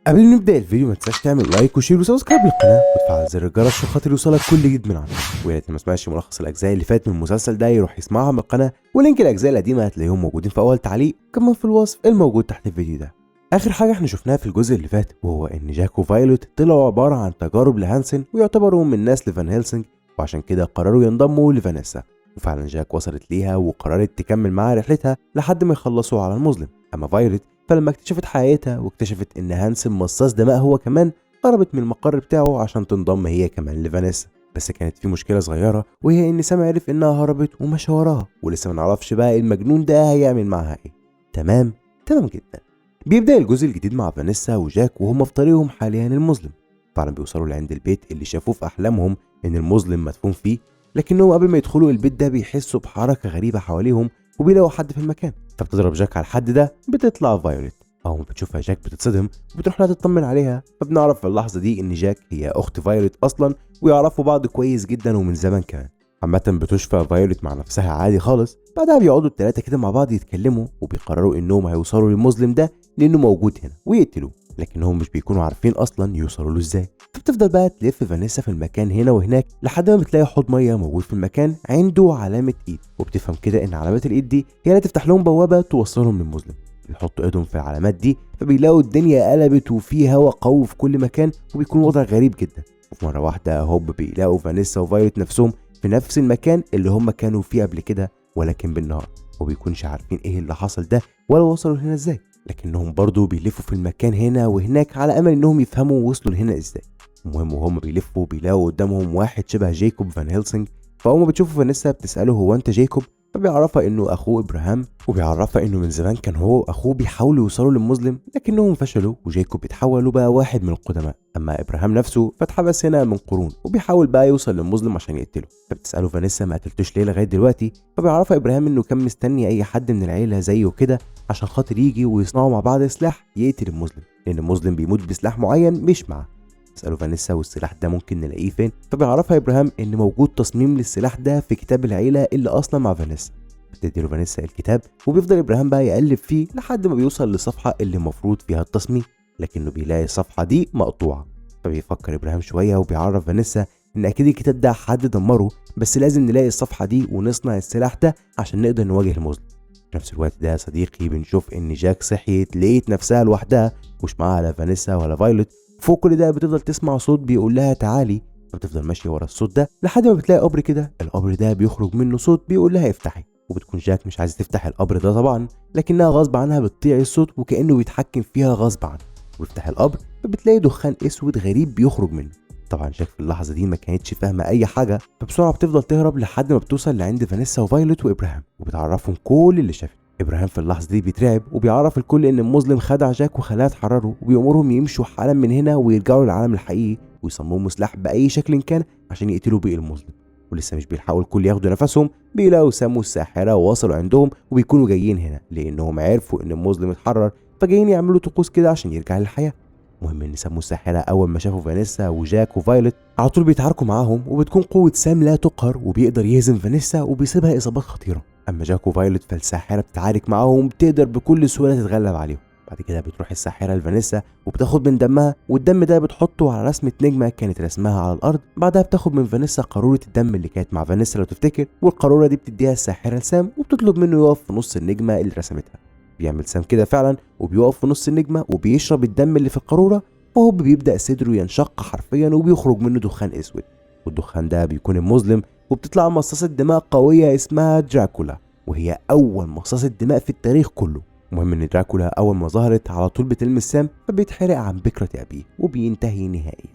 قبل ما نبدا الفيديو ما تنساش تعمل لايك وشير وسبسكرايب للقناه وتفعل زر الجرس عشان خاطر يوصلك كل جديد من عندنا. ويا ريت ما سمعش ملخص الاجزاء اللي فاتت من المسلسل ده يروح يسمعها من القناه، ولينك الاجزاء القديمه هتلاقيهم موجودين في اول تعليق وكمان في الوصف الموجود تحت الفيديو ده. اخر حاجه احنا شفناها في الجزء اللي فات وهو ان جاك وفايولت طلعوا عباره عن تجارب لهانسن ويعتبروا من ناس لفان هيلسنج، وعشان كده قرروا ينضموا لفانيسا. وفعلا جاك وصلت ليها وقررت تكمل معاها رحلتها لحد ما يخلصوا على المظلم. اما فايولت فلما اكتشفت حقيقتها واكتشفت ان هانسن مصاص دماء هو كمان، هربت من المقر بتاعه عشان تنضم هي كمان لفانيسا. بس كانت في مشكله صغيره وهي ان سام عرف انها هربت ومشى وراها، ولسه ما نعرفش بقى المجنون ده هيعمل معاها ايه. تمام جدا. بيبدا الجزء الجديد مع فانيسا وجاك وهم في طريقهم حاليا المظلم. فعلا بيوصلوا لعند البيت اللي شافوه في احلامهم ان المظلم مدفون فيه، لكنهم قبل ما يدخلوا البيت ده بيحسوا بحركه غريبه حواليهم وبيلاقوا حد في المكان. فبتضرب جاك على الحد ده، بتطلع فايولت. اول ما بتشوفها جاك بتتصدم وبتروح لها تطمن عليها. فبنعرف في اللحظه دي ان جاك هي اخت فايولت اصلا، ويعرفوا بعض كويس جدا ومن زمان كمان. عامه بتشفى فايولت مع نفسها عادي خالص. بعدها بيقعدوا الثلاثه كده مع بعض يتكلموا وبيقرروا انهم هيوصلوا للمظلم ده لانه موجود هنا ويقتلوه، لكنهم مش بيكونوا عارفين اصلا يوصلوا له ازاي. فبتفضل بقى تلف فانيسا في المكان هنا وهناك لحد ما بتلاقي حوض ميه موجود في المكان عنده علامه ايد، وبتفهم كده ان علامات الايد دي هي اللي تفتح لهم بوابه توصلهم للمظلم. بيحطوا ايدهم في العلامات دي فبيلاقوا الدنيا قلبت وفي هوا قوي في كل مكان، وبيكون وضع غريب جدا. وفي مره واحده هوب بيلاقوا فانيسا وفايولت نفسهم في نفس المكان اللي هم كانوا فيه قبل كده، ولكن بالنهار، وبيكونش عارفين ايه اللي حصل ده ولا وصلوا هنا ازاي. لكنهم برضو بيلفوا في المكان هنا وهناك على امل انهم يفهموا وصلوا لهنا ازاي. المهم وهم بيلفوا بيلاقوا قدامهم واحد شبه جايكوب فان هيلسنج. فاول ما بتشوفوا فانيسا بتساله هو انت جايكوب؟ فبيعرفها انه اخوه ابراهام، وبيعرفها انه من زمان كان هو واخوه بيحاولوا يوصلوا للمظلم لكنهم فشلوا، وجايكوب اتحول وبقى واحد من القدماء. اما ابراهام نفسه فاتحبس هنا من قرون وبيحاول بقى يوصل للمظلم عشان يقتله. فبتساله فانيسا ما قتلتوش ليه لغايه دلوقتي؟ فبيعرفها ابراهام انه كان مستني اي حد من العيله زيه كده عشان خاطر يجي ويصنعوا مع بعض سلاح يقتل المظلم، لان المظلم بيموت بسلاح معين مش معاه. تسأله فانيسا والسلاح ده ممكن نلاقيه فين؟ فبيعرفها ابراهام ان موجود تصميم للسلاح ده في كتاب العيله اللي اصلا مع فانيسا. بتديله فانيسا الكتاب وبيفضل ابراهام بقى يقلب فيه لحد ما بيوصل للصفحه اللي المفروض فيها التصميم، لكنه بيلاقي الصفحه دي مقطوعه. فبيفكر ابراهام شويه وبيعرف فانيسا ان اكيد الكتاب ده حد دمره، بس لازم نلاقي الصفحه دي ونصنع السلاح ده عشان نقدر نواجه المظلم. في نفس الوقت ده يا صديقي بنشوف ان جاك صحيت لقيت نفسها لوحدها مش معاها لا فانيسا ولا فايولت. فوق كل ده بتفضل تسمع صوت بيقول لها تعالي، فبتفضل ماشيه ورا الصوت ده لحد ما بتلاقي قبر كده. القبر ده بيخرج منه صوت بيقول لها افتحي، وبتكون جاك مش عايزه تفتح القبر ده طبعا، لكنها غصب عنها بتطيع الصوت وكانه بيتحكم فيها غصب عنها. وبتفتح القبر فبتلاقي دخان اسود غريب بيخرج منه. طبعا جاك في اللحظه دي ما كانتش فاهمه اي حاجه، فبسرعه بتفضل تهرب لحد ما بتوصل لعند فانيسا وفايولت وابراهام وبتعرفهم كل اللي شافته. ابراهام في اللحظه دي بيترعب وبيعرف الكل ان المظلم خدع جاك وخلاه تحرره، وبيامرهم يمشوا حالا من هنا ويرجعوا للعالم الحقيقي ويصمموا سلاح باي شكل كان عشان يقتلوا بيه المظلم. ولسه مش بيلحقوا الكل ياخدوا نفسهم بيلاقوا سام والساحره ووصلوا عندهم، وبيكونوا جايين هنا لانهم عرفوا ان المظلم اتحرر، فجايين يعملوا طقوس كده عشان يرجع للحياه. المهم ان سام والساحره اول ما شافوا فانيسا وجاك وفايولت على طول بيتعاركوا معاهم، وبتكون قوه سام لا تقهر وبيقدر يهزم فانيسا وبيسيبها اصابات خطيره. اما جاك وفايولت فالساحره بتتعارك معاهم وبتقدر بكل سهوله تتغلب عليهم. بعد كده بتروح الساحره لفانيسا وبتاخد من دمها، والدم ده بتحطه على رسمه نجمه كانت رسمها على الارض. بعدها بتاخد من فانيسا قاروره الدم اللي كانت مع فانيسا لو تفتكر، والقاروره دي بتديها الساحره لسام وبتطلب منه يقف في نص النجمه اللي رسمتها. بيعمل سام كده فعلا وبيقف في نص النجمه وبيشرب الدم اللي في القاروره، وهو بيبدا صدره ينشق حرفيا وبيخرج منه دخان اسود، والدخان ده بيكون المظلم. وبتطلع مصاصه دماء قويه اسمها دراكولا، وهي اول مصاصه دماء في التاريخ كله. المهم ان دراكولا اول ما ظهرت على طول بتلمس سام فبيتحرق عن بكره ابيه وبينتهي نهائيا.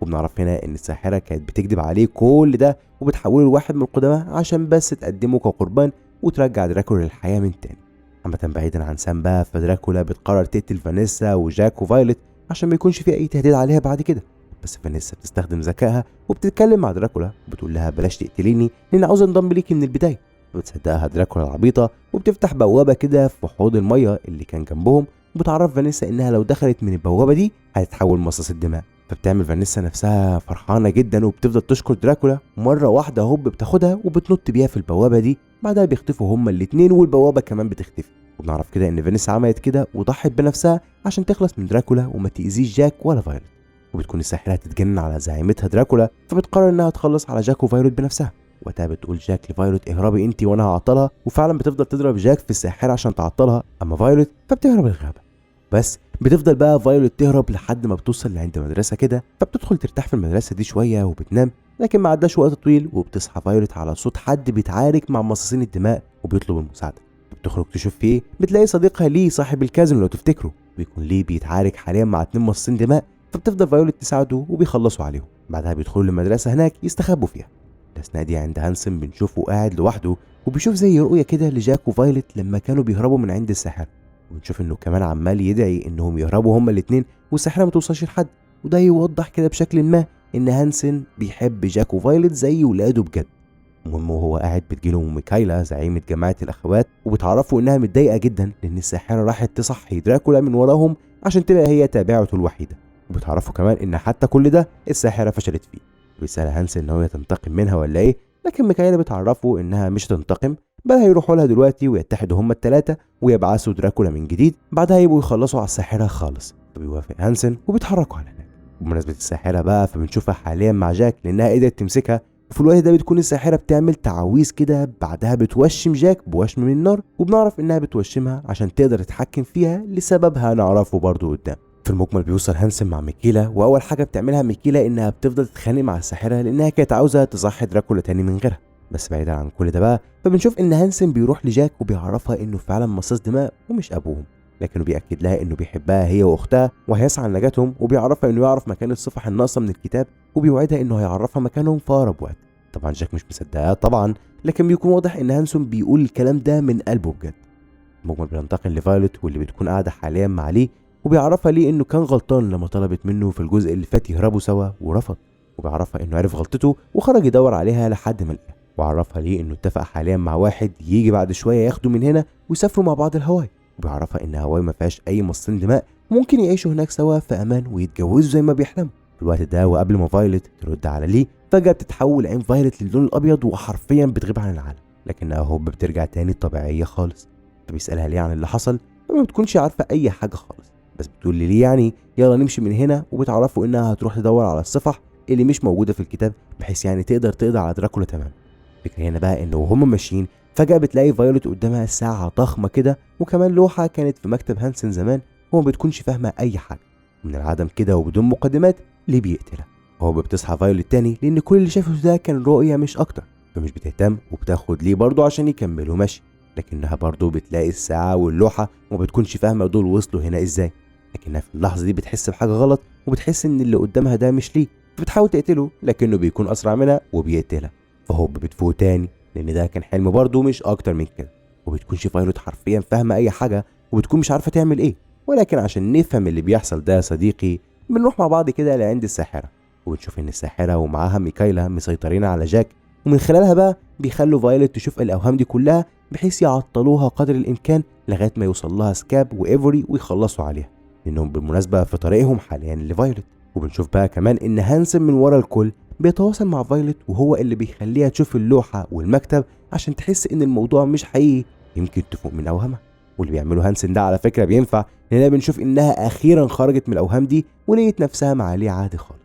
وبنعرف هنا ان الساحره كانت بتكذب عليه كل ده وبتحوله لواحد من القدماء عشان بس تقدمه كقربان وترجع دراكولا للحياه من تاني. عامه بعيدا عن سام بقى فدراكولا بتقرر تقتل فانيسا وجاك وفايولت عشان ما يكونش في اي تهديد عليها بعد كده. بس فانيسا بتستخدم ذكائها وبتتكلم مع دراكولا وبتقول لها بلاش تقتليني لان عاوز انضم ليكي من البدايه. فبتصدقها دراكولا العبيطه وبتفتح بوابه كده في حوض الميه اللي كان جنبهم، وبتعرف فانيسا انها لو دخلت من البوابه دي هتتحول مصاص الدماء. فبتعمل فانيسا نفسها فرحانه جدا وبتفضل تشكر دراكولا. مره واحده هوب بتاخدها وبتنط بيها في البوابه دي. بعدها بيختفوا هما الاتنين والبوابه كمان بتختفي. وبنعرف كده ان فانيسا عملت كده وضحت بنفسها عشان تخلص من دراكولا وما تأذيش جاك ولا فايولت. وبتكون الساحرة هتتجنن على زعيمتها دراكولا، فبتقرر انها تخلص على جاك وفايولت بنفسها. وقتها بتقول جاك لفايولت اهربي انت وانا هعطلها، وفعلا بتفضل تضرب جاك في الساحرة عشان تعطلها، اما فايولت فبتهرب الغابة. بس بتفضل بقى فايولت تهرب لحد ما بتوصل لعند مدرسة كده، فبتدخل ترتاح في المدرسة دي شوية وبتنام. لكن ما عداش وقت طويل وبتصحى فايولت على صوت حد بيتعارك مع مصاصين الدماء وبيطلب المساعدة. بتخرج تشوف فيه، بتلاقي صديقها ليه صاحب الكازينو لو تفتكروا، بيكون ليه بيتعارك حاليا مع 2 مصاصين دماء، فبتفضل فايولت تساعده وبيخلصوا عليهم. بعدها بيدخلوا المدرسة هناك يستخبوا فيها. الأثناء دي عند هانسن بنشوفه قاعد لوحده وبيشوف زي رؤية كده لجاك وفايولت لما كانوا بيهربوا من عند الساحر. ونشوف انه كمان عمال يدعي انهم يهربوا هما الاتنين والساحرة ما توصلش لحد، وده يوضح كده بشكل ما ان هانسن بيحب جاك وفايولت زي ولاده بجد. المهم وهو قاعد بتجيله ميكايلا زعيمة جماعة الأخوات وبتعرفوا إنها متضايقة جدا لأن الساحرة راحت تصحي دراكولا من وراهم عشان تبقى هي تابعته الوحيدة. وبتعرفوا كمان إن حتى كل ده الساحرة فشلت فيه. بيسأل هانسن إن هو تنتقم منها ولا إيه، لكن ميكايلا بتعرفه إنها مش تنتقم، بل هيروحوا لها دلوقتي ويتحدوا هما التلاتة ويبعثوا دراكولا من جديد، بعدها يبقوا يخلصوا على الساحرة خالص. فبيوافق هانسن وبيتحركوا على هناك. بمناسبة الساحرة بقى فبنشوفها حاليا مع جاك لأنها قدرت تمسكها، وفي الوقت ده بتكون الساحرة بتعمل تعاويذ كده، بعدها بتوشم جاك بوشم من النار، وبنعرف انها بتوشمها عشان تقدر تتحكم فيها لسببها نعرفه برضو قدام. في المجمل بيوصل هانسن مع ميكيلا، واول حاجة بتعملها ميكيلا انها بتفضل تتخانق مع الساحرة لانها كانت عاوزة تصحي دراكولا تاني من غيرها. بس بعيدا عن كل ده بقى فبنشوف ان هانسن بيروح لجاك وبيعرفها انه فعلا مصاص دماء ومش ابوهم، لكنه بيأكد لها انه بيحبها هي واختها وهيسعى لنجاتهم، وبيعرفها انه يعرف مكان الصفح الناقصة من الكتاب، وبيوعدها انه هيعرفها مكانهم في اقرب وقت. طبعا جاك مش مصدقها طبعا، لكن بيكون واضح ان هانسون بيقول الكلام ده من قلبه بجد. المجمل بينتقل لفايولت واللي بتكون قاعده حاليا مع ليه، وبيعرفها ليه انه كان غلطان لما طلبت منه في الجزء اللي فات يهربوا سوا ورفض، وبيعرفها انه عرف غلطته وخرج يدور عليها لحد ما لقاها. وعرفها ليه انه اتفق حاليا مع واحد يجي بعد شويه ياخده من هنا ويسافروا مع بعض الهواي، وبيعرفها ان هواي ما فيهاش اي مصاصين دماء، ممكن يعيشوا هناك سوا في امان ويتجوزوا زي ما بيحلموا. في الوقت ده وقبل ما فايولت ترد على ليه، فجأة بتتحول عين فايولت للون الأبيض وحرفيا بتغيب عن العالم، لكنها هوب بترجع تاني طبيعية خالص. فبيسألها ليه عن اللي حصل، فما بتكونش عارفة أي حاجة خالص، بس بتقول ليه يعني يلا نمشي من هنا، وبتعرفوا إنها هتروح تدور على الصفح اللي مش موجودة في الكتاب بحيث يعني تقدر تقضي على دراكولا تمام. الفكرة هنا بقى إنه وهم ماشيين فجأة بتلاقي فايولت قدامها ساعة ضخمة كده، وكمان لوحة كانت في مكتب هانسن زمان وما بتكونش فاهمة أي حاجة. من العدم كده وبدون مقدمات ليه بيقتلها. هو بتصحى فايولت تاني لان كل اللي شافته ده كان رؤية مش اكتر، فمش بتهتم وبتاخد ليه برضه عشان يكملوا ماشي، لكنها برضه بتلاقي الساعة واللوحة وما بتكونش فاهمة دول وصلوا هنا ازاي. لكنها في اللحظة دي بتحس بحاجة غلط وبتحس ان اللي قدامها ده مش ليه، فبتحاول تقتله لكنه بيكون اسرع منها وبيقتلها. فهوب بتفوق تاني لان ده كان حلم برضه مش اكتر من كده، وبتكونش فايولت حرفيا فاهمة اي حاجة وبتكون مش عارفة تعمل ايه. ولكن عشان نفهم اللي بيحصل ده يا صديقي بنروح مع بعض كده لعند الساحرة، وبنشوف ان الساحرة ومعاها ميكايلا مسيطرين على جاك، ومن خلالها بقى بيخلوا فايولت تشوف الاوهام دي كلها بحيث يعطلوها قدر الامكان لغايه ما يوصل لها سكاب وايفوري ويخلصوا عليها، لانهم بالمناسبه في طريقهم حاليا لفايولت. وبنشوف بقى كمان ان هانسن من ورا الكل بيتواصل مع فايولت، وهو اللي بيخليها تشوف اللوحه والمكتب عشان تحس ان الموضوع مش حقيقي، يمكن تفوق من اوهامها. واللي بيعمله هانسن ده على فكره بينفع، لاننا بنشوف انها اخيرا خرجت من الاوهام دي ولقيت نفسها مع ليه عادي خالص.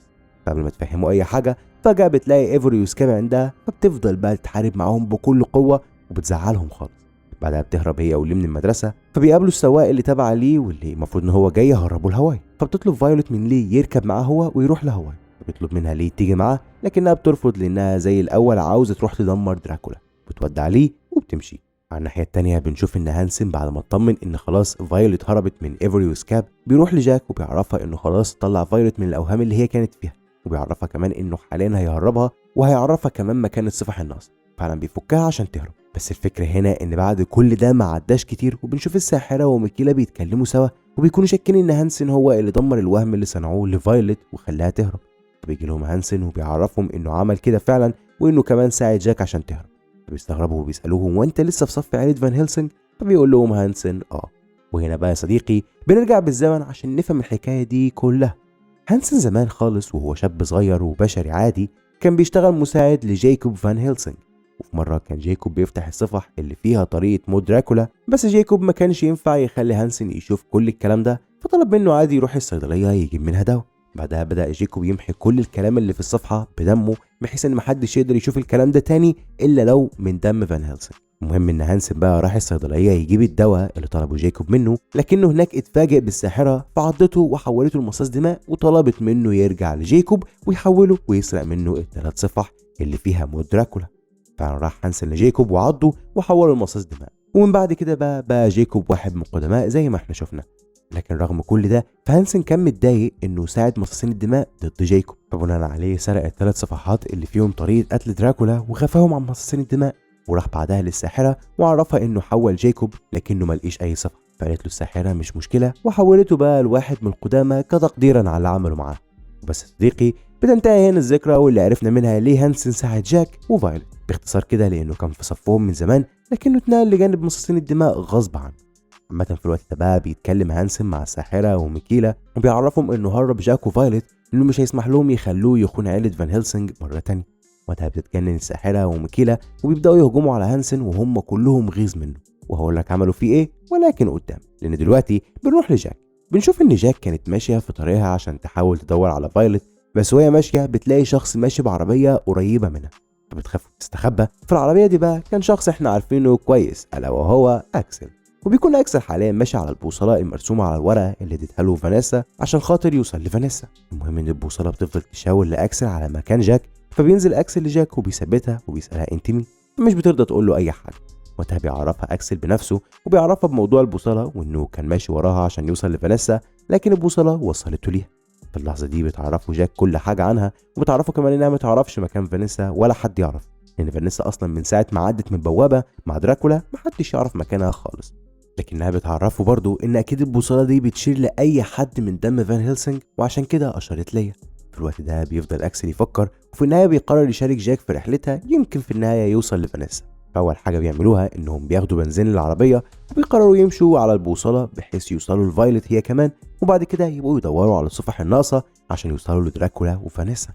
قبل ما تفهموا اي حاجه فجاه بتلاقي ايفوري وسكاب عندها، فبتفضل بقى تحارب معاهم بكل قوه وبتزعلهم خالص. بعدها بتهرب هي وليه من المدرسه، فبيقابلوا السواق اللي تبع ليه واللي المفروض ان هو جاي يهربوا الهواي، فبتطلب فايولت من ليه يركب معاه هو ويروح لهواي، فبيطلب منها ليه تيجي معاه لكنها بترفض لانها زي الاول عاوزه تروح تدمر دراكولا. بتودع ليه وبتمشي. على الناحيه التانيه بنشوف ان هانسن بعد ما اطمن ان خلاص فايولت هربت من ايفوري وسكاب بيروح لجاك وبيعرفها انه خلاص طلع فايولت من الاوهام اللي هي كانت فيها، وبيعرفها كمان انه حاليا هيهربها وهيعرفها كمان مكان الصفح الناقصه، فعلا بيفكها عشان تهرب. بس الفكره هنا ان بعد كل ده ما عداش كتير وبنشوف الساحره وميكيلا بيتكلموا سوا وبيكونوا شاكين ان هانسن هو اللي دمر الوهم اللي صنعوه لفايولت وخلاها تهرب. بيجي لهم هانسن وبيعرفهم انه عمل كده فعلا وانه كمان ساعد جاك عشان تهرب. بيستغربوا وبيسالوه وانت لسه في صف عيله فان هيلسنج؟ فبيقول لهم هانسن وهنا بقى يا صديقي بنرجع بالزمن عشان نفهم الحكايه دي كلها. هانسن زمان خالص وهو شاب صغير وبشري عادي كان بيشتغل مساعد لجايكوب فان هيلسنج، وفي في مره كان جيكوب بيفتح الصفح اللي فيها طريقه موت دراكولا، بس جيكوب ما كانش ينفع يخلي هانسن يشوف كل الكلام ده، فطلب منه عادي يروح الصيدليه يجيب منها دواء. بعدها بدأ جيكوب يمحي كل الكلام اللي في الصفحة بدمه، بحيث ان محدش يقدر يشوف الكلام ده تاني الا لو من دم فان هيلسنج. المهم ان هانسن بقى راح الصيدلية يجيب الدواء اللي طلبه جيكوب منه، لكنه هناك اتفاجئ بالساحرة فعضته وحولته لمصاص دماء، وطلبت منه يرجع لجيكوب ويحوله ويسرق منه الثلاث صفح اللي فيها موت دراكولا. فراح هانسن لجيكوب وعضه وحوله لمصاص دماء، ومن بعد كده بقى جيكوب واحد من القدماء زي ما احنا شفنا. لكن رغم كل ده فهانسن كان متضايق انه ساعد مصاصين الدماء ضد جيكوب، فبناء عليه سرق الثلاث صفحات اللي فيهم طريقه قتل دراكولا وخفاهم عن مصاصين الدماء، وراح بعدها للساحره وعرفها انه حول جيكوب لكنه ما لقيش اي صفحه، فقالت له الساحره مش مشكله وحولته بقى لواحد من القدامى كتقديرا على اللي عمله معاه. بس صديقي بتنتهي هنا الذكرى واللي عرفنا منها ليه هانسن ساعد جاك وفايلت باختصار كده، لانه كان في صفهم من زمان لكنه اتنقل لجانب مصاصين الدماء غصب عنه. عامة في الوقت ده بقى بيتكلم هانسن مع الساحرة وميكيلا وبيعرفهم انه هرب جاك وفايلت انه مش هيسمح لهم يخلوه يخون عيلة فان هيلسنج مرة تانية. وقتها بتتجنن الساحرة وميكيلا وبيبدأوا يهجموا على هانسن وهم كلهم غيظ منه، وهقول لك عملوا فيه ايه ولكن قدام. لان دلوقتي بنروح لجاك، بنشوف ان جاك كانت ماشية في طريقها عشان تحاول تدور على فايلت، بس وهي ماشية بتلاقي شخص ماشي بعربية قريبة منها، فبتخاف وتستخبى. في العربية دي بقى كان شخص احنا عارفينه كويس الا وهو اكسل، وبيكون اكسل حاليا ماشي على البوصله المرسومه على الورقه اللي اديتها له فانيسا عشان خاطر يوصل لفانيسا. المهم ان البوصله بتفضل تشاور لاكسل على مكان جاك، فبينزل اكسل لجاك وبيثبتها وبيسالها انت مين، فمش بترضى تقول له اي حاجه. وقتها بيعرفها اكسل بنفسه وبيعرفها بموضوع البوصله وانه كان ماشي وراها عشان يوصل لفانيسا، لكن البوصله وصلته ليها. في اللحظه دي بتعرفوا جاك كل حاجه عنها، وبتعرفوا كمان انها ما تعرفش مكان فانيسا ولا حد يعرف، لان فانيسا اصلا من ساعه ما عدت من بوابه مع دراكولا محدش يعرف مكانها خالص. لكنها بتعرفه برضو ان اكيد البوصله دي بتشير لاي حد من دم فان هيلسنج وعشان كده اشارت ليا. في الوقت ده بيفضل اكسل يفكر، وفي النهايه بيقرر يشارك جاك في رحلتها، يمكن في النهايه يوصل لفانيسا. فاول حاجه بيعملوها انهم بياخدوا بنزين للعربيه وبيقرروا يمشوا على البوصله بحيث يوصلوا لفايلت هي كمان، وبعد كده يبقوا يدوروا على الصفح الناقصه عشان يوصلوا لدراكولا وفانيسا.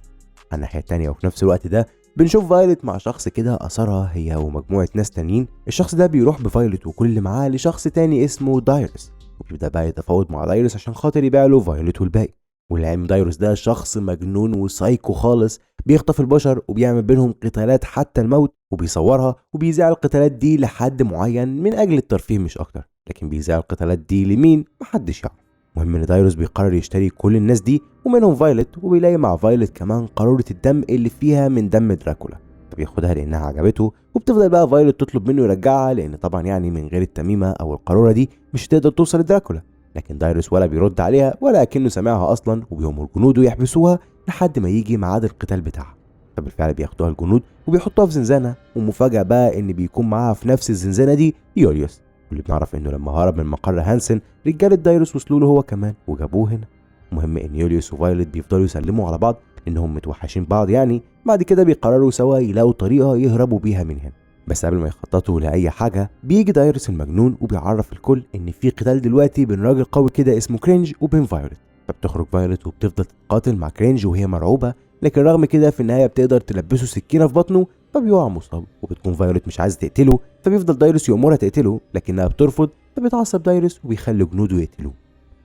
على الناحيه الثانيه وفي نفس الوقت ده بنشوف فايلت مع شخص كده أثرها هي ومجموعة ناس تانيين. الشخص ده بيروح بفايلت وكل اللي معاه لشخص تاني اسمه دايرس، وبيبدأ بقى يتفاوض مع دايرس عشان خاطر يبيع له فايلت والباقي. والعلم دايرس ده شخص مجنون وسايكو خالص، بيخطف البشر وبيعمل بينهم قتالات حتى الموت، وبيصورها وبيذاع القتالات دي لحد معين من أجل الترفيه مش أكتر، لكن بيذاع القتالات دي لمين محدش يعرف. المهم ان دايروس بيقرر يشتري كل الناس دي ومنهم فايلت، وبيلاقي مع فايلت كمان قارورة الدم اللي فيها من دم دراكولا، فبياخدها لانها عجبته. وبتفضل بقى فايلت تطلب منه يرجعها، لان طبعا يعني من غير التميمه او القاروره دي مش هتقدر توصل لدراكولا. لكن دايروس ولا بيرد عليها ولا اكنه سامعها اصلا، وبيأمر جنوده يحبسوها لحد ما يجي ميعاد القتال بتاعها. فبالفعل بياخدوها الجنود وبيحطوها في زنزانه، ومفاجاه بقى ان بيكون معاها في نفس الزنزانه دي يوليوس، واللي بنعرف انه لما هرب من مقر هانسن رجاله دايروس وصلوا له هو كمان وجابوه هنا. المهم ان يوليوس وفايلت بيفضلوا يسلموا على بعض انهم متوحشين بعض يعني. بعد كده بيقرروا سوا يلاقوا طريقه يهربوا بيها من هنا، بس قبل ما يخططوا لاي حاجه بيجي دايروس المجنون وبيعرف الكل ان في قتال دلوقتي بين راجل قوي كده اسمه كرينج وبين فايلت. فبتخرج فايلت وبتفضل تتقاتل مع كرينج وهي مرعوبه، لكن رغم كده في النهايه بتقدر تلبسه سكينه في بطنه فبيقع مصاب. وبتكون فايلت مش عايزه تقتله، فبيفضل دايروس يأمرها تقتله لكنها بترفض، فبيتعصب دايروس وبيخلي جنوده يقتلوه.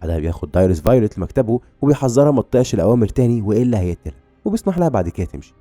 بعدها بياخد دايروس فايلت لمكتبه وبيحذرها ما تطيعش الاوامر تاني والا هيقتلها، وبيسمح لها بعد كده تمشي.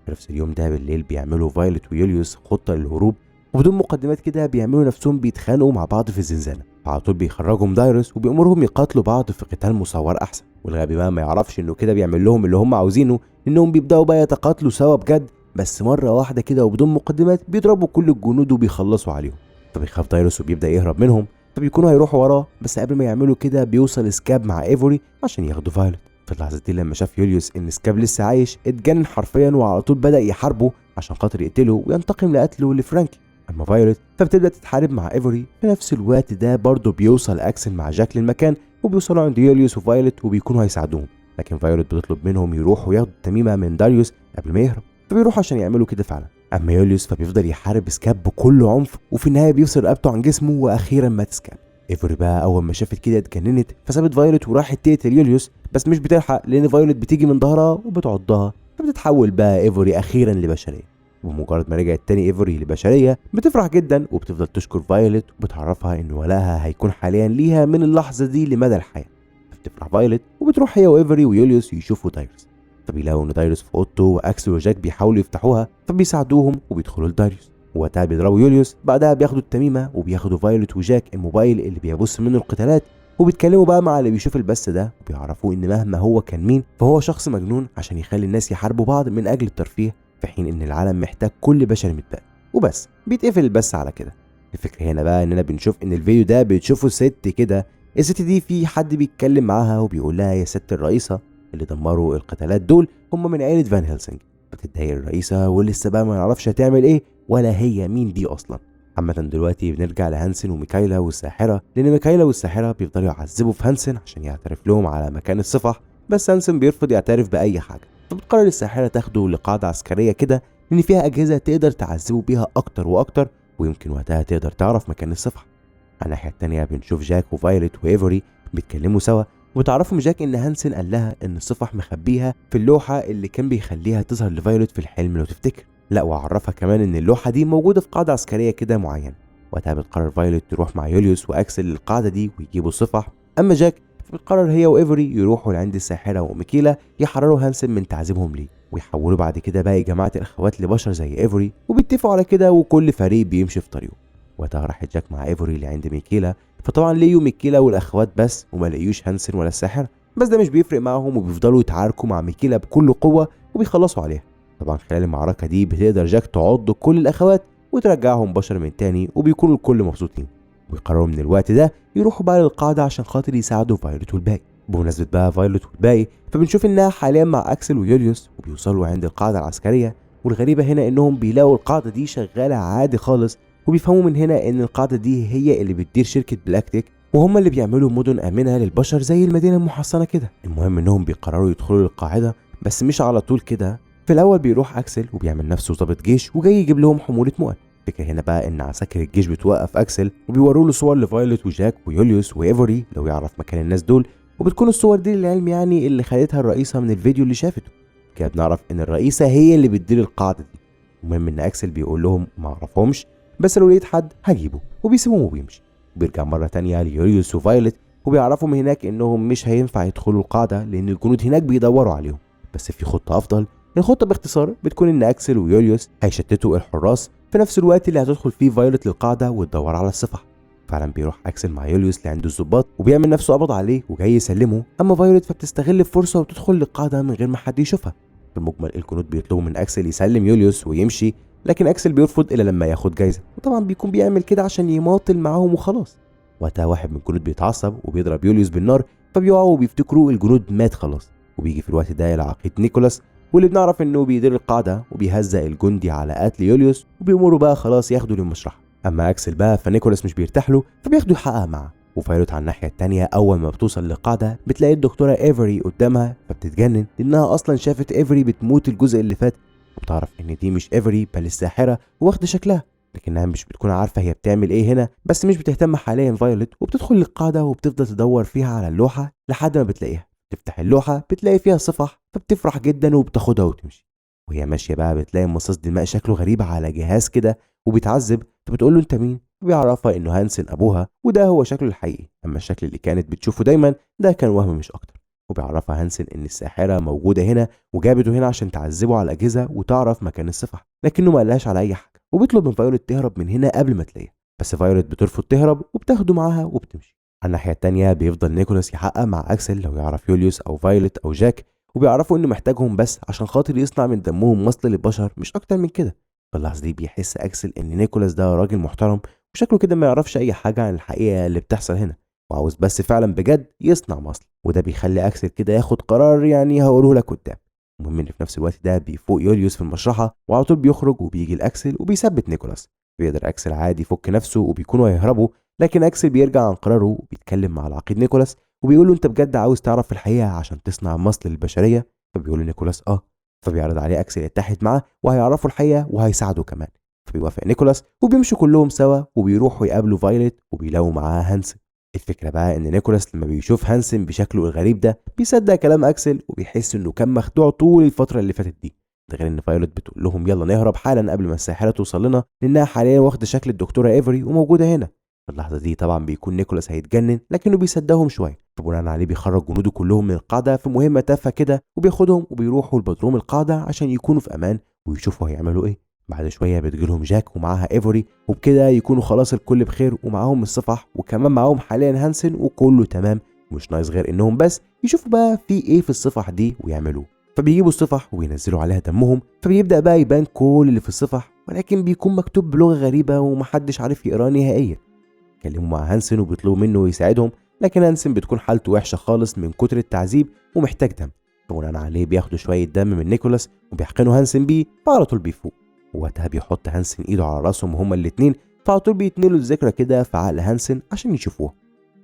في نفس اليوم ده بالليل بيعملوا فايلت ويوليوس خطه للهروب، وبدون مقدمات كده بيعملوا نفسهم بيتخانقوا مع بعض في الزنزانه. على طول بيخرجهم دايروس وبيأمرهم يقاتلوا بعض في قتال مصور احسن، والغبي بقى ما يعرفش انه كده بيعمل لهم اللي هم عاوزينه، انهم بيبداوا بقى يتقاتلوا سوا بجد، بس مره واحده كده وبدون مقدمات بيضربوا كل الجنود وبيخلصوا عليهم. فبيخاف دايروس وبيبدا يهرب منهم، فبيكونوا هيروحوا وراه، بس قبل ما يعملوا كده بيوصل سكاب مع ايفوري عشان ياخدوا فايلت. في اللحظه دي لما شاف يوليوس ان سكاب لسه عايش اتجنن حرفيا، وعلى طول بدا يحاربه عشان خاطر يقتله وينتقم لقتله لفرانكي. اما فايلت فبتبدا تتحارب مع ايفوري. في نفس الوقت ده برضه بيوصل اكسل مع جاك للمكان، وبيوصلوا عند يوليوس وفايلت وبيكونوا هيساعدوهم، لكن فايلت بتطلب منهم يروحوا ياخدوا التميمه من داريوس قبل ما يهرب، فبيروحوا عشان يعملوا كده فعلا. اما يوليوس فبيفضل يحارب سكاب بكل عنف، وفي النهايه بيفصل رقبته عن جسمه واخيرا مات سكاب. ايفوري بقى اول ما شافت كده اتجننت، فسابت فايلت وراحت تقتل يوليوس، بس مش بتلحق لان فايلت بتيجي من ظهرها وبتعضها، فبتتحول بقى ايفوري اخيرا لبشريه. وبمجرد ما رجعت تاني ايفوري للبشريه بتفرح جدا وبتفضل تشكر فايولت وبتعرفها ان ولائها هيكون حاليا ليها من اللحظه دي لمدى الحياه. بتفرح فايولت وبتروح هي وايفوري ويوليوس يشوفوا دايريوس، فبيلاقوا ان دايريوس في اوضته واكسل وجاك بيحاولوا يفتحوها فبيساعدوهم وبيدخلوا لدايريوس. وقتها بيضربوا يوليوس، بعدها بياخدوا التميمه وبياخدوا فايولت وجاك الموبايل اللي بيبص منه القتالات، وبيتكلموا بقى مع اللي بيشوف البث ده وبيعرفوا ان مهما هو كان مين فهو شخص مجنون عشان يخلي الناس يحاربوا بعض من اجل الترفيه، في حين ان العالم محتاج كل بشري متبقى. وبس بيتقفل البث على كده. الفكره هنا بقى اننا بنشوف ان الفيديو ده بتشوفه ست كده، الست دي في حد بيتكلم معاها وبيقول لها يا ست الرئيسه اللي دمروا القتالات دول هم من عيله فان هيلسنج. بتتضايق الرئيسه ولسه بقى ما نعرفش هتعمل ايه ولا هي مين دي اصلا. عامة دلوقتي بنرجع لهانسن وميكايلا والساحرة، لأن ميكايلا والساحرة بيفضلوا يعذبوا في هانسن عشان يعترف لهم على مكان الصفح، بس هانسن بيرفض يعترف بأي حاجة، فبتقرر الساحرة تاخده لقاعدة عسكرية كده لأن فيها أجهزة تقدر تعذبه بيها أكتر وأكتر، ويمكن وقتها تقدر تعرف مكان الصفح. على الناحية التانية بنشوف جاك وفايلت وإيفوري بيتكلموا سوا، وبتعرفهم جاك إن هانسن قال لها إن الصفح مخبيها في اللوحة اللي كان بيخليها تظهر لفايلت في الحلم لو تفتكر. لا وعرفها كمان ان اللوحه دي موجوده في قاعده عسكريه كده معينه. وقتها بتقرر فايولت تروح مع يوليوس واكسل للقاعده دي ويجيبوا الصفح، اما جاك فبتقرر هي وايفوري يروحوا لعند الساحره وميكيلا يحرروا هانسن من تعذيبهم ليه، ويحولوا بعد كده باقي جماعه الاخوات لبشر زي ايفوري، وبيتفقوا على كده وكل فريق بيمشي في طريقه. وقتها راحت جاك مع ايفوري لعند ميكيلا، فطبعا لقيوا ميكيلا والاخوات بس وما لقيوش هانسن ولا الساحره، بس ده مش بيفرق معاهم وبيفضلوا يتعاركوا مع ميكيلا بكل قوه وبيخلصوا عليها. طبعا خلال المعركة دي بتقدر جاك تعض كل الأخوات وترجعهم بشر من تاني وبيكونوا الكل مبسوطين، ويقرروا من الوقت ده يروحوا بقى للقاعدة عشان خاطر يساعدوا فايولت والباقي. بمناسبة بقى فايولت والباقي فبنشوف إنها حاليا مع أكسل ويوليوس وبيوصلوا عند القاعدة العسكرية، والغريبة هنا إنهم بيلاقوا القاعدة دي شغالة عادي خالص، وبيفهموا من هنا إن القاعدة دي هي اللي بتدير شركة بلاكتيك وهم اللي بيعملوا مدن آمنة للبشر زي المدينة المحصنة كده. المهم إنهم بيقرروا يدخلوا للقاعدة، بس مش على طول كده. في الاول بيروح اكسل وبيعمل نفسه ضابط جيش وجاي يجيب لهم حموله مؤن. الفكره هنا بقى ان عساكر الجيش بتوقف اكسل وبيوروا له صور لفايولت وجاك ويوليوس وايفوري لو يعرف مكان الناس دول، وبتكون الصور دي للعلم يعني اللي خدتها الرئيسه من الفيديو اللي شافته. كده بنعرف ان الرئيسه هي اللي بتدير القاعده دي. المهم ان اكسل بيقول لهم ما اعرفهمش، بس لو لقيت حد هجيبه، وبيسيبهم وبيمشي. وبيرجع مره تانية ليوليوس وفايولت وبيعرفوا من هناك انهم مش هينفع يدخلوا القاعده لان الجنود هناك بيدوروا عليهم، بس في خطه افضل. الخطة باختصار بتكون ان اكسل ويوليوس هيشتتوا الحراس في نفس الوقت اللي هتدخل فيه فايولت للقاعدة وتدور على الصفح. فعلا بيروح اكسل مع يوليوس لعند الضباط وبيعمل نفسه قبض عليه وجاي يسلمه، اما فايولت فبتستغل الفرصة وتدخل للقاعدة من غير ما حد يشوفها. في المجمل الجنود بيطلبوا من اكسل يسلم يوليوس ويمشي، لكن اكسل بيرفض الا لما ياخد جايزة، وطبعا بيكون بيعمل كده عشان يماطل معاهم وخلاص. وقتها واحد من الجنود بيتعصب وبيضرب يوليوس بالنار، فبيقعوا وبيفتكروا الجنود مات خلاص. وبيجي في الوقت ده العقيد نيكولاس واللي بنعرف انه بيدير القاعده وبيهزق الجندي على قتل يوليوس، وبيأمروا بقى خلاص ياخدوا للمشرحه. اما اكسل بقى فنيكولاس مش بيرتاح له فبياخده يحقق معاه. وفايولت على الناحيه التانيه اول ما بتوصل للقاعده بتلاقي الدكتوره ايفري قدامها فبتتجنن لانها اصلا شافت ايفري بتموت الجزء اللي فات، وبتعرف ان دي مش ايفري بل الساحره واخده شكلها، لكنها مش بتكون عارفه هي بتعمل ايه هنا. بس مش بتهتم حاليا فايولت وبتدخل للقاعده وبتفضل تدور فيها على اللوحه لحد ما بتلاقيها. تفتح اللوحة بتلاقي فيها صفح فبتفرح جدا وبتاخدها وتمشي. وهي ماشية بقى بتلاقي مصاص دماء شكله غريب على جهاز كده وبيتعذب، فبتقول له انت مين؟ وبيعرفها انه هانسن ابوها وده هو شكله الحقيقي، اما الشكل اللي كانت بتشوفه دايما ده كان وهم مش اكتر. وبيعرفها هانسن ان الساحرة موجودة هنا وجابته هنا عشان تعذبه على الاجهزة وتعرف مكان الصفح، لكنه ما قالهاش على اي حاجة، وبيطلب من فايولت تهرب من هنا قبل ما تلاقيها، بس فايولت بترفض تهرب وبتاخده معاها وبتمشي. على الناحية التانية بيفضل نيكولاس يحقق مع أكسل لو يعرف يوليوس أو فايولت أو جاك، وبيعرفوا إنه محتاجهم بس عشان خاطر يصنع من دمهم مصل للبشر مش أكتر من كده. في اللحظة دي بيحس أكسل إن نيكولاس ده راجل محترم وشكله كده ما يعرفش أي حاجة عن الحقيقة اللي بتحصل هنا، وعاوز بس فعلا بجد يصنع مصل، وده بيخلي أكسل كده ياخد قرار يعني هقوله لك قدام. المهم إن في نفس الوقت ده بيفوق يوليوس في المشرحة وعلى طول بيخرج وبيجي لأكسل وبيثبت نيكولاس. بيقدر أكسل عادي يفك نفسه وبيكونوا هيهربوا، لكن اكسل بيرجع عن قراره وبيتكلم مع العقيد نيكولاس وبيقول له انت بجد عاوز تعرف الحقيقه عشان تصنع مصل للبشريه؟ فبيقول له نيكولاس اه، فبيعرض عليه اكسل يتحد معاه وهيعرفوا الحقيقه وهيساعده كمان. فبيوافق نيكولاس وبيمشوا كلهم سوا وبيروحوا يقابلوا فايلت وبيلاقوا معاها هانسن. الفكره بقى ان نيكولاس لما بيشوف هانسن بشكله الغريب ده بيصدق كلام اكسل وبيحس انه كان مخدوع طول الفتره اللي فاتت دي، ده غير ان فايولت بتقول لهم يلا نهرب حالا قبل ما الساحره توصل لنا، لانها حاليا واخده شكل الدكتوره ايفري وموجوده هنا. في اللحظه دي طبعا بيكون نيكولاس هيتجنن، لكنه بيصدقهم شويه، فبناء عليه بيخرج جنوده كلهم من القاعده في مهمه تافهه كده، وبياخدهم وبيروحوا لبدروم القاعده عشان يكونوا في امان ويشوفوا هيعملوا ايه. بعد شويه بتجيلهم جاك ومعاها ايفوري، وبكده يكونوا خلاص الكل بخير ومعاهم الصفح، وكمان معاهم حاليا هانسن وكله تمام. مش ناقص غير انهم بس يشوفوا بقى في ايه في الصفح دي ويعملوه. فبيجيبوا الصفح وينزلوا عليها دمهم، فبيبدا بقى يبان كل اللي في الصفح، ولكن بيكون مكتوب بلغه غريبه ومحدش عارف يقراه نهائيا. كلموا مع هانسن وبيطلبوا منه يساعدهم، لكن هانسن بتكون حالته وحشه خالص من كتر التعذيب ومحتاج دم. بناء عليه بياخدوا شويه دم من نيكولاس وبيحقنوا هانسن بيه، فعلى طول بيفوق. وقتها بيحط هانسن ايده على راسهم هما الاتنين، فعلى طول بيتنقلوا الذكرى كده في عقل هانسن عشان يشوفوها.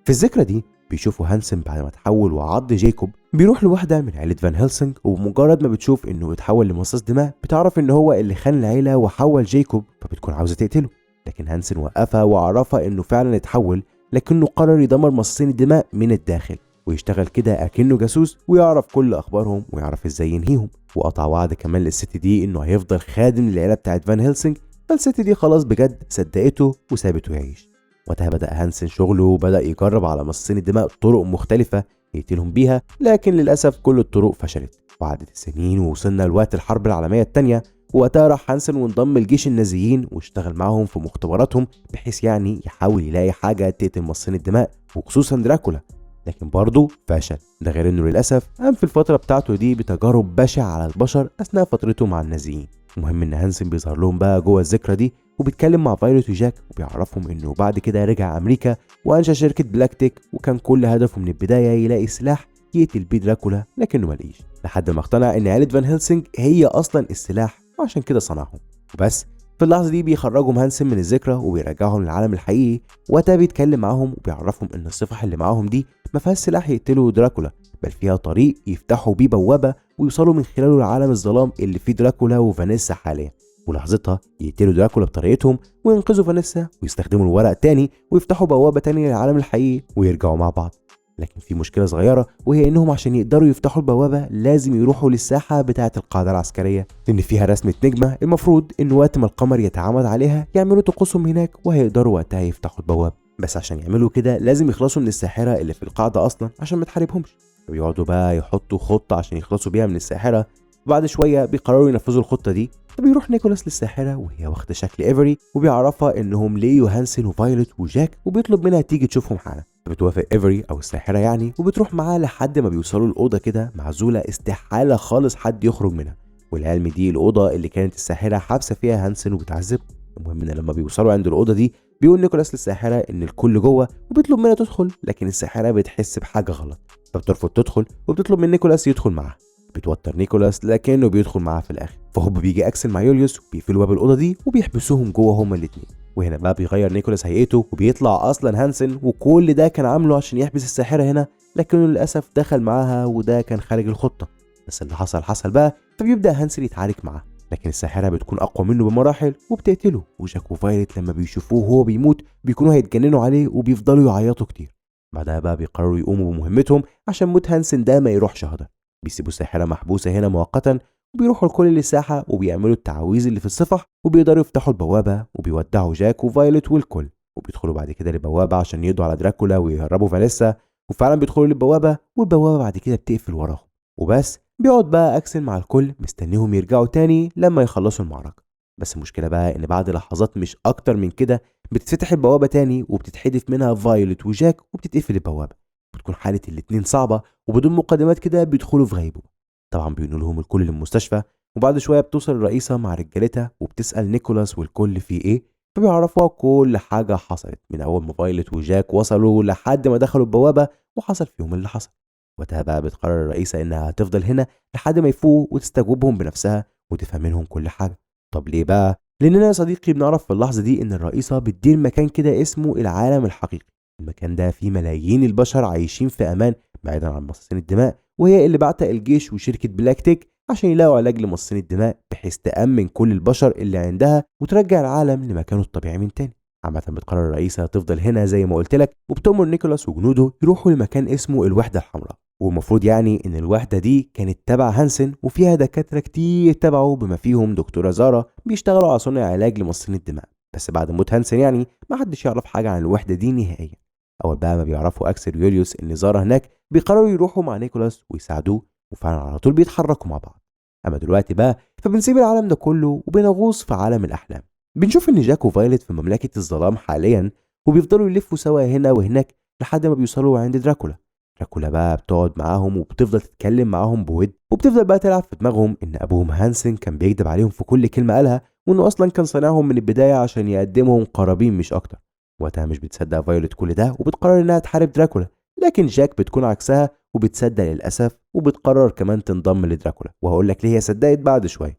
في الذكرى دي بيشوفوا هانسن بعد ما تحول وعض جيكوب بيروح لواحدة من عيلة فان هيلسنج، وبمجرد ما بتشوف انه اتحول لمصاص دماء بتعرف ان هو اللي خان العيلة وحول جيكوب، فبتكون عاوزة تقتله. لكن هانسن وقفها وعرفها انه فعلا اتحول، لكنه قرر يدمر مصاصين الدماء من الداخل ويشتغل كده اكنه جاسوس ويعرف كل اخبارهم ويعرف ازاي ينهيهم. وقطع وعد كمان للست دي انه هيفضل خادم للعيلة بتاعت فان هيلسنج، فالست دي خلاص بجد صدقته وسابته يعيش. وقتها بدأ هانسن شغله وبدأ يجرب على مصاصين الدماء طرق مختلفة يقتلهم بيها، لكن للأسف كل الطرق فشلت. وعدت السنين ووصلنا لوقت الحرب العالمية الثانية، وقتها راح هانسن وانضم لجيش النازيين واشتغل معاهم في مختبراتهم، بحيث يعني يحاول يلاقي حاجة تقتل مصاصين الدماء وخصوصا دراكولا، لكن برضه فشل. ده غير انه للأسف قام في الفترة بتاعته دي بتجارب بشعة على البشر أثناء فترته مع النازيين. المهم ان هانسن بيظهر لهم بقى جوه الذكرى دي وبيتكلم مع فايولت وجاك، وبيعرفهم انه بعد كده رجع امريكا وانشا شركه بلاكتيك، وكان كل هدفه من البدايه يلاقي سلاح يقتل بيه دراكولا، لكنه ملقيش لحد ما اقتنع ان عيله فان هيلسنج هي اصلا السلاح وعشان كده صنعهم وبس. في اللحظه دي بيخرجهم هانسن من الذكرى وبيرجعهم للعالم الحقيقي، وقتها بيتكلم معاهم وبيعرفهم ان الصفح اللي معاهم دي ما فيهاش سلاح يقتلوا دراكولا، بل فيها طريق يفتحوا بيه بوابه ويوصلوا من خلاله لعالم الظلام اللي فيه دراكولا وفانيسا حاليا، ولحظتها يقتلوا دراكولا بطريقتهم وينقذوا فانيسا ويستخدموا الورق تاني ويفتحوا بوابة تانية للعالم الحقيقي ويرجعوا مع بعض. لكن في مشكلة صغيرة، وهي انهم عشان يقدروا يفتحوا البوابة لازم يروحوا للساحة بتاعة القاعدة العسكرية، لان فيها رسمة نجمة المفروض ان وقت ما القمر يتعامد عليها يعملوا طقوسهم هناك وهيقدروا وقتها يفتحوا البوابة. بس عشان يعملوا كده لازم يخلصوا من الساحرة اللي في القاعدة اصلا عشان ما تحاربهمش، وبيقعدوا بقى يحطوا خطة عشان يخلصوا بيها من الساحرة. وبعد شوية بيقرروا ينفذوا الخطة دي، فبيروح نيكولاس للساحرة وهي واخدة شكل ايفري وبيعرفها انهم ليو هانسن وفايولت وجاك، وبيطلب منها تيجي تشوفهم حالا. فبتوافق ايفري او الساحرة يعني، وبتروح معاه لحد ما بيوصلوا الأوضة كده معزولة استحالة خالص حد يخرج منها، والعلم دي الأوضة اللي كانت الساحرة حابسة فيها هانسن وبتعذبه. المهم ان لما بيوصلوا عند الأوضة دي بيقول نيكولاس للساحرة ان الكل جوه وبيطلب منها تدخل، لكن الساحرة بتحس بحاجة غلط فبترفض تدخل وبتطلب من نيكولاس يدخل معاها. بيتوتر نيكولاس لكنه بيدخل معاها في الاخر، فهوب بيجي اكسل مع يوليوس وبيقفلوا باب الاوضه دي وبيحبسوهم جوه هما الاثنين. وهنا بقى بيغير نيكولاس هيئته وبيطلع اصلا هانسن، وكل ده كان عامله عشان يحبس الساحره هنا، لكنه للاسف دخل معاها وده كان خارج الخطه. بس اللي حصل بقى، فبيبدا هانسن يتعارك معاه، لكن الساحره بتكون اقوى منه بمراحل وبتقتله. وجاك وفايلت لما بيشوفوه وهو بيموت بيكونوا هيتجننوا عليه وبيفضلوا يعيطوا كتير. بعدها بقى بيقرروا يقوموا بمهمتهم عشان موت هانسن ده ما يروحش هدر. بيسيبوا الساحرة محبوسة هنا مؤقتا، وبيروحوا الكل للساحة وبيعملوا التعاويذ اللي في الصفح وبيقدروا يفتحوا البوابة، وبيودعوا جاك وفايلت والكل، وبيدخلوا بعد كده للبوابة عشان يقضوا على دراكولا ويهربوا فانيسا. وفعلا بيدخلوا للبوابة والبوابة بعد كده بتقفل وراهم وبس. بيقعد بقى أكسل مع الكل مستنيهم يرجعوا تاني لما يخلصوا المعركة. بس المشكلة بقى إن بعد لحظات مش أكتر من كده بتتفتح البوابة تاني وبتتحدف منها فايلت وجاك وبتتقفل البوابة. بتكون حالة الاتنين صعبة، وبدون مقدمات كده بيدخلوا في غيبوبة. طبعا بينقلوا لهم الكل للمستشفى، وبعد شوية بتوصل الرئيسة مع رجالتها وبتسأل نيكولاس والكل في ايه، فبيعرفوها كل حاجة حصلت من أول ما فايلت وجاك وصلوا لحد ما دخلوا البوابة وحصل فيهم اللي حصل. وقتها بقى بتقرر الرئيسة إنها هتفضل هنا لحد ما يفوقوا وتستجوبهم بنفسها وتفهم منهم كل حاجة. طب ليه بقى؟ لأننا يا صديقي بنعرف في اللحظة دي إن الرئيسة بتدير مكان كده اسمه العالم الحقيقي. المكان ده فيه ملايين البشر عايشين في أمان بعيدا عن مصاصين الدماء، وهي اللي بعتها الجيش وشركة بلاكتيك عشان يلاقوا علاج لمصاصين الدماء بحيث تأمن كل البشر اللي عندها وترجع العالم لمكانه الطبيعي من تاني. عامة بتقرر الرئيسة تفضل هنا زي ما قلت لك، وبتأمر نيكولاس وجنوده يروحوا لمكان اسمه الوحدة الحمراء، والمفروض يعني ان الوحدة دي كانت تبع هانسن وفيها دكاترة كتير تبعه بما فيهم دكتورة زارا بيشتغلوا على صنع علاج لمصاصين الدماء. بس بعد موت هانسن يعني ما حدش يعرف حاجة عن الوحدة دي نهائيا. اول بقى ما بيعرفوا اكسل ويوليوس ان زارا هناك بيقرروا يروحوا مع نيكولاس ويساعدوه، وفعلا على طول بيتحركوا مع بعض. اما دلوقتي بقى فبنسيب العالم ده كله وبنغوص في عالم الاحلام. بنشوف ان جاك وفايلت في مملكة الظلام حاليا، وبيفضلوا يلفوا سوا هنا وهناك لحد ما بيوصلوا عند دراكولا. دراكولا بقى بتقعد معاهم وبتفضل تتكلم معاهم بود، وبتفضل بقى تلعب في دماغهم ان ابوهم هانسن كان بيكذب عليهم في كل كلمة قالها، وانه اصلا كان صانعهم من البداية عشان يقدمهم قرابين مش اكتر. وقتها مش بتصدق فايولت كل ده وبتقرر انها تحارب دراكولا، لكن جاك بتكون عكسها وبتصدق للاسف، وبتقرر كمان تنضم لدراكولا، وهقول لك ليه هي صدقت بعد شويه.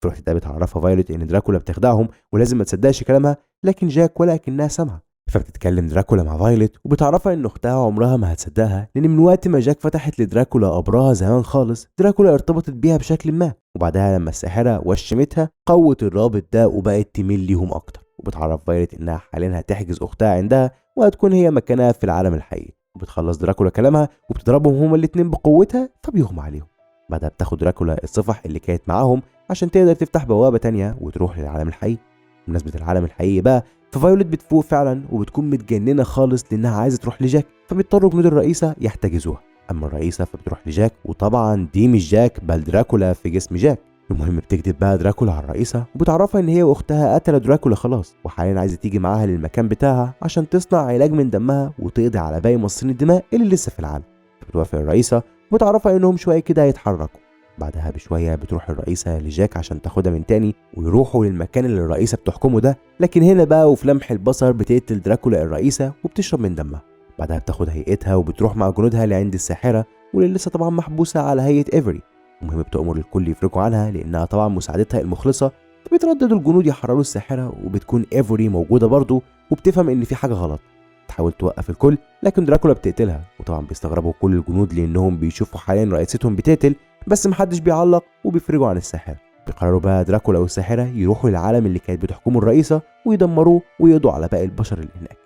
فرحت ده بتعرفها فايولت ان دراكولا بتخدعهم ولازم ما تصدقش كلامها، لكن جاك ولا كأنها سامعه. فبتتكلم دراكولا مع فايولت وبتعرفها ان اختها عمرها ما هتصدقها، لان من وقت ما جاك فتحت لدراكولا قبرها زمان خالص دراكولا ارتبطت بيها بشكل ما، وبعدها لما الساحره وشمتها قوت الرابط ده وبقت تميل ليهم اكتر. وبتعرف فايولت انها حاليا هتحجز اختها عندها وهتكون هي مكانها في العالم الحقيقي. وبتخلص دراكولا كلامها وبتضربهم هما الاتنين بقوتها فبيغمى عليهم. بعدها بتاخد دراكولا الصفح اللي كانت معاهم عشان تقدر تفتح بوابه تانية وتروح للعالم الحقيقي. بمناسبه العالم الحقيقي بقى ففايولت بتفوق فعلا وبتكون متجننه خالص لانها عايزه تروح لجاك، فبيضطروا جنود الرئيسه يحتجزوها. اما الرئيسه فبتروح لجاك، وطبعا دي مش جاك بل دراكولا في جسم جاك. المهم بتكذب بقى دراكولا على الرئيسه وبتعرفها ان هي واختها قتلوا دراكولا خلاص، وحاليا عايزه تيجي معاها للمكان بتاعها عشان تصنع علاج من دمها وتقضي على باقي مصاصين الدماء اللي لسه في العالم. بتوافق الرئيسه وبتعرفها انهم شويه كده هيتحركوا. بعدها بشويه بتروح الرئيسه لجاك عشان تاخدها من تاني ويروحوا للمكان اللي الرئيسه بتحكمه ده، لكن هنا بقى وفي لمح البصر بتقتل دراكولا الرئيسه وبتشرب من دمها. بعدها بتاخد هيئتها وبتروح مع جنودها لعند الساحره واللي لسه طبعا محبوسه على هيئه ايفري. المهم بتأمر الكل يفرجوا عنها لانها طبعا مساعدتها المخلصه. بيترددوا الجنود يحرروا الساحره وبتكون ايفري موجوده برضه وبتفهم ان في حاجه غلط. تحاول توقف الكل لكن دراكولا بتقتلها، وطبعا بيستغربوا كل الجنود لانهم بيشوفوا حاليا رئيستهم بتقتل، بس محدش بيعلق وبيفرجوا عن الساحره. بيقرروا بقى دراكولا والساحره يروحوا للعالم اللي كانت بتحكمه الرئيسه ويدمروه ويقضوا على باقي البشر اللي هناك.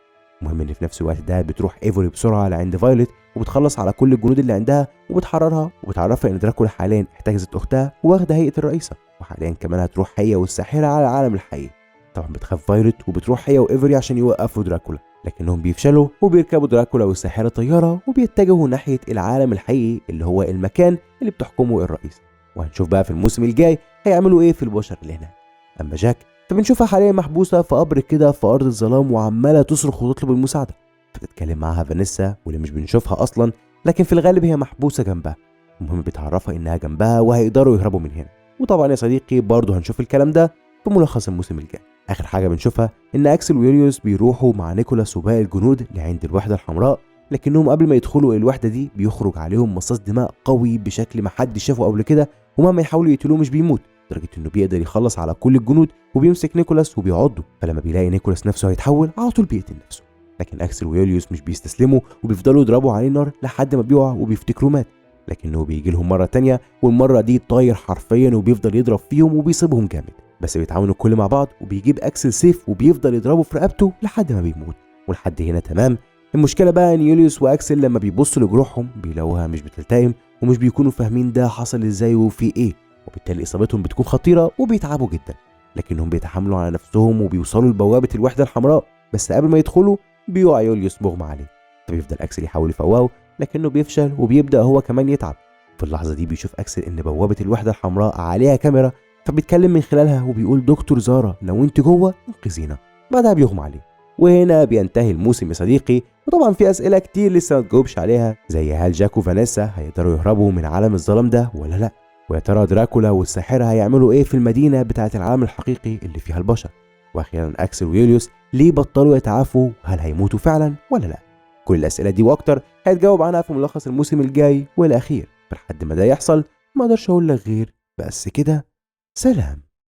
المهم ان في نفس الوقت ده بتروح ايفوري بسرعه لعند فايولت وبتخلص على كل الجنود اللي عندها وبتحررها، وبتعرفها ان دراكولا حاليا احتجزت اختها واخده هيئه الرئيسه، وحاليا كمان هتروح هي والساحره على العالم الحقيقي. طبعا بتخاف فايولت وبتروح هي وايفوري عشان يوقفوا دراكولا، لكنهم بيفشلوا وبيركبوا دراكولا والساحره طياره وبيتجهوا ناحيه العالم الحقيقي اللي هو المكان اللي بتحكمه الرئيس. وهنشوف بقى في الموسم الجاي هيعملوا ايه في البشر اللي هناك. اما جاك فبنشوفها حاليا محبوسه في قبر كده في ارض الظلام وعماله تصرخ وتطلب المساعده. بتتكلم معاها فانيسا واللي مش بنشوفها اصلا، لكن في الغالب هي محبوسه جنبها. المهم بتعرفها انها جنبها وهيقدروا يهربوا من هنا. وطبعا يا صديقي برضه هنشوف الكلام ده في ملخص الموسم الجاي. اخر حاجه بنشوفها ان اكسل ويوليوس بيروحوا مع نيكولاس وباقي الجنود لعند الوحده الحمراء، لكنهم قبل ما يدخلوا الوحده دي بيخرج عليهم مصاص دماء قوي بشكل ما حدش شافه قبل كده، ومهما يحاولوا يقتلوه مش بيموت، لدرجه انه بيقدر يخلص على كل الجنود وبيمسك نيكولاس وبيعضه. فلما بيلاقي نيكولاس نفسه هيتحول على طول بيقتل نفسه، لكن اكسل ويوليوس مش بيستسلموا وبيفضلوا يضربوا عليه نار لحد ما بيقع وبيفتكروا مات. لكنه بيجي لهم مره تانية والمره دي طاير حرفيا وبيفضل يضرب فيهم وبيصيبهم جامد، بس بيتعاونوا الكل مع بعض وبيجيب اكسل سيف وبيفضل يضربه في رقبته لحد ما بيموت. ولحد هنا تمام. المشكله بقى ان يوليوس واكسل لما بيبصوا لجروحهم بيلاقوها مش بتلتئم ومش بيكونوا فاهمين ده حصل ازاي وفي ايه، وبالتالي اصابتهم بتكون خطيره وبيتعبوا جدا. لكنهم بيتحملوا على نفسهم وبيوصلوا لبوابه الوحده الحمراء، بس قبل ما يدخلوا بيقع يوليوس مغمى عليه. فبيفضل اكسل يحاول يفوقه لكنه بيفشل وبيبدا هو كمان يتعب. في اللحظه دي بيشوف اكسل ان بوابه الوحده الحمراء عليها كاميرا، فبيتكلم من خلالها وبيقول دكتور زارا لو انت جوه انقذينا. بعدها بيغمى عليه. وهنا بينتهي الموسم يا صديقي، وطبعا في اسئله كتير لسه ما تجاوبش عليها، زي هل جاك وفانيسا هيقدروا يهربوا من عالم الظلام ده ولا لا؟ ويا ترى دراكولا والساحره هيعملوا ايه في المدينه بتاعه العالم الحقيقي اللي فيها البشر؟ واخيرا اكسل ويوليوس ليه بطلوا يتعافوا؟ هل هيموتوا فعلا ولا لا؟ كل الاسئله دي واكتر هيتجاوب عنها في ملخص الموسم الجاي والاخير. فلحد ما ده يحصل ما اقدرش اقول لك غير بس كده، سلام.